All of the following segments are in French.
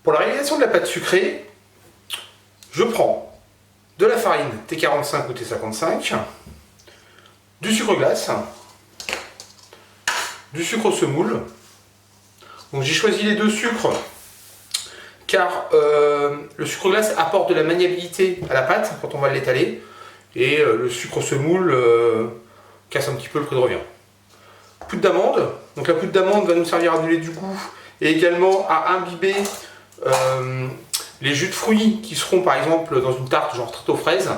Pour la réalisation de la pâte sucrée, je prends de la farine T45 ou T55, du sucre glace, du sucre semoule. Donc j'ai choisi les deux sucres car le sucre glace apporte de la maniabilité à la pâte quand on va l'étaler et le sucre semoule casse un petit peu le prix de revient. Poudre d'amande, donc la poudre d'amande va nous servir à donner du goût et également à imbiber les jus de fruits qui seront par exemple dans une tarte genre tarte aux fraises.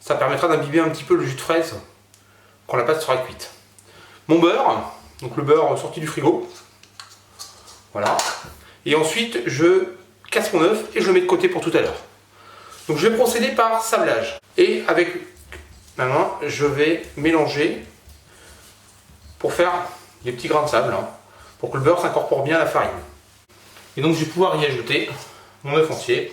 Ça permettra d'imbiber un petit peu le jus de fraise quand la pâte sera cuite. Mon beurre, donc le beurre sorti du frigo, voilà, et ensuite je casse mon œuf et je le mets de côté pour tout à l'heure. Donc je vais procéder par sablage et avec ma main je vais mélanger pour faire des petits grains de sable, hein, pour que le beurre s'incorpore bien à la farine. Et donc je vais pouvoir y ajouter mon œuf entier.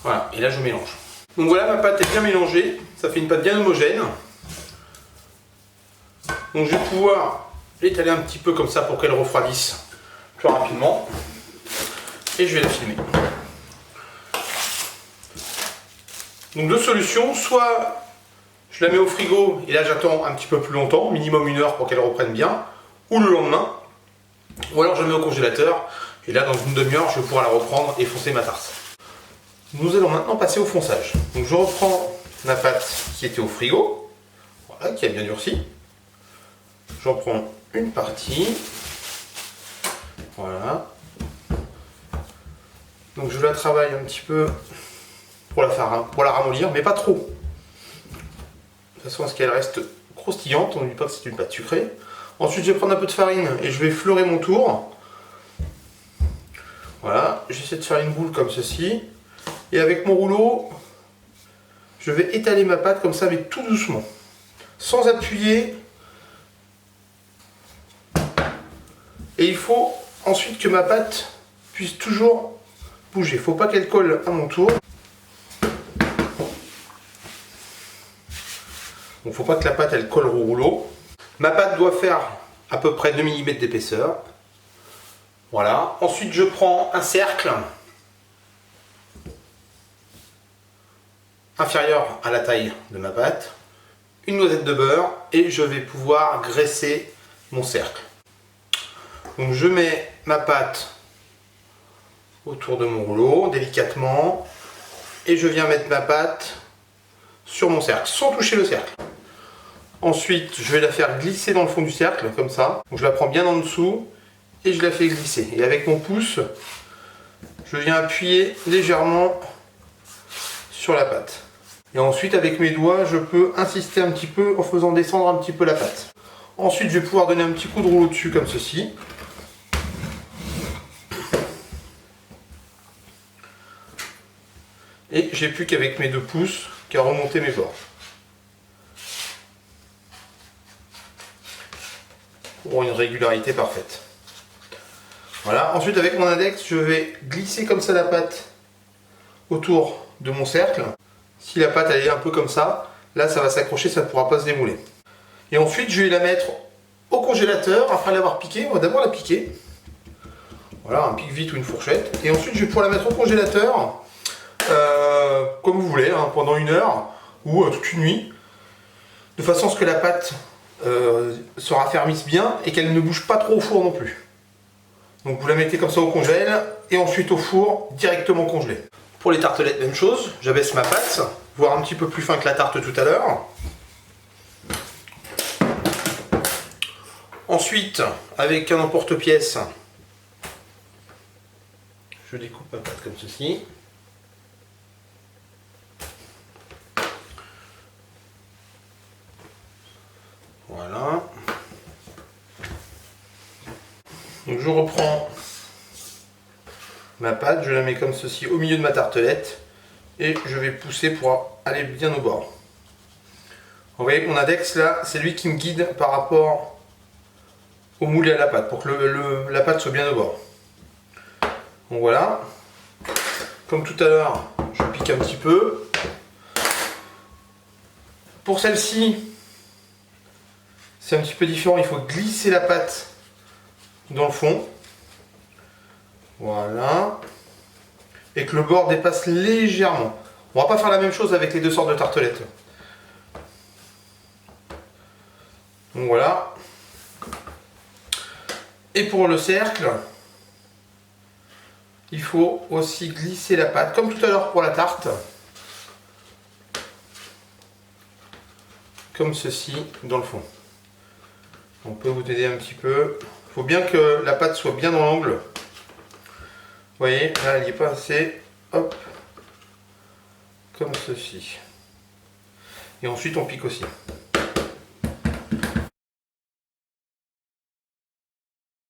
Voilà, et là je mélange. Donc voilà, ma pâte est bien mélangée, ça fait une pâte bien homogène. Donc je vais pouvoir l'étaler un petit peu comme ça pour qu'elle refroidisse plus rapidement. Et je vais la filmer. Donc deux solutions, soit je la mets au frigo et là j'attends un petit peu plus longtemps, minimum 1 heure pour qu'elle reprenne bien, ou le lendemain, ou alors je la mets au congélateur et là dans une demi-heure je vais pouvoir la reprendre et foncer ma tarte. Nous allons maintenant passer au fonçage. Donc je reprends ma pâte qui était au frigo, voilà, qui a bien durci. J'en prends une partie, voilà. Donc je la travaille un petit peu pour la ramollir, mais pas trop. De façon à ce qu'elle reste croustillante, on ne dit pas que c'est une pâte sucrée. Ensuite je vais prendre un peu de farine et je vais fleurer mon tour. Voilà, j'essaie de faire une boule comme ceci. Et avec mon rouleau, je vais étaler ma pâte comme ça, mais tout doucement. Sans appuyer. Et il faut ensuite que ma pâte puisse toujours bouger. Il ne faut pas qu'elle colle à mon tour. Il ne faut pas que la pâte elle colle au rouleau. Ma pâte doit faire à peu près 2 mm d'épaisseur. Voilà. Ensuite je prends un cercle inférieur à la taille de ma pâte, une noisette de beurre et je vais pouvoir graisser mon cercle. Donc je mets ma pâte autour de mon rouleau délicatement et je viens mettre ma pâte sur mon cercle sans toucher le cercle. Ensuite je vais la faire glisser dans le fond du cercle comme ça. Donc je la prends bien en dessous et je la fais glisser. Et avec mon pouce je viens appuyer légèrement sur la pâte. Et ensuite avec mes doigts je peux insister un petit peu en faisant descendre un petit peu la pâte. Ensuite je vais pouvoir donner un petit coup de rouleau dessus comme ceci. Et j'ai plus qu'avec mes 2 pouces qu'à remonter mes bords. Pour une régularité parfaite. Voilà, ensuite avec mon index je vais glisser comme ça la pâte autour de mon cercle. Si la pâte elle est un peu comme ça, là ça va s'accrocher, ça ne pourra pas se démouler. Et ensuite je vais la mettre au congélateur après l'avoir piquée. On va d'abord la piquer. Voilà, un pique-vite ou une fourchette. Et ensuite je vais pouvoir la mettre au congélateur comme vous voulez, hein, pendant 1 heure ou toute une nuit. De façon à ce que la pâte se raffermisse bien et qu'elle ne bouge pas trop au four non plus. Donc vous la mettez comme ça au congèle et ensuite au four directement congelé. Pour les tartelettes, même chose, j'abaisse ma pâte, voire un petit peu plus fin que la tarte tout à l'heure. Ensuite, avec un emporte-pièce, je découpe ma pâte comme ceci. Voilà. Donc je reprends ma pâte, je la mets comme ceci au milieu de ma tartelette et je vais pousser pour aller bien au bord. Vous voyez que mon index là, c'est lui qui me guide par rapport au moule et à la pâte pour que la pâte soit bien au bord. Donc voilà. Comme tout à l'heure, je pique un petit peu. Pour celle-ci, c'est un petit peu différent, il faut glisser la pâte dans le fond. Voilà. Et que le bord dépasse légèrement. On va pas faire la même chose avec les deux sortes de tartelettes. Donc voilà. Et pour le cercle, il faut aussi glisser la pâte, comme tout à l'heure pour la tarte. Comme ceci, dans le fond. On peut vous aider un petit peu. Il faut bien que la pâte soit bien dans l'angle. Vous voyez, là elle n'y est pas assez. Hop. Comme ceci. Et ensuite on pique aussi.